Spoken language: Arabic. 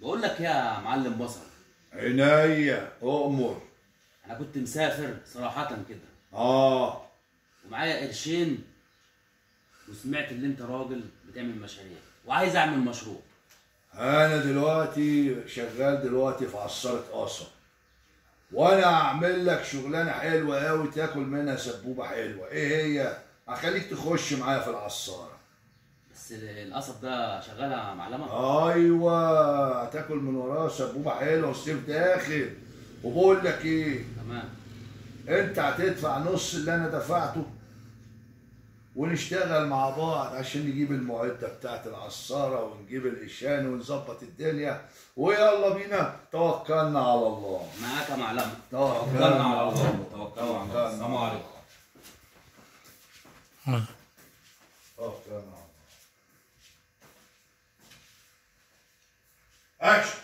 بقول لك يا معلم بصل. عينيا اؤمر. انا كنت مسافر صراحة كده، اه. ومعايا قرشين، وسمعت ان انت راجل بتعمل مشاريع وعايز اعمل مشروع. انا دلوقتي شغال دلوقتي في عصارة قصب، وانا اعمل لك شغلانه حلوه قوي تاكل منها سبوبه حلوه. ايه هي؟ هخليك تخش معايا في العصاره. بس القصب ده شغالة معلمة. ايوه، هتاكل من وراه سبوبه حلوه والصيف داخل. وبقول لك ايه، تمام. انت هتدفع نص اللي انا دفعته، ونشتغل مع بعض عشان نجيب المعدة بتاعت العصارة ونجيب الإشان ونظبط الدنيا. ويلا بينا، توكلنا على الله. معاك يا معلمة. توكلنا على الله. توكلنا على الله. السلام عليكم. توكلنا على الله. أكشن.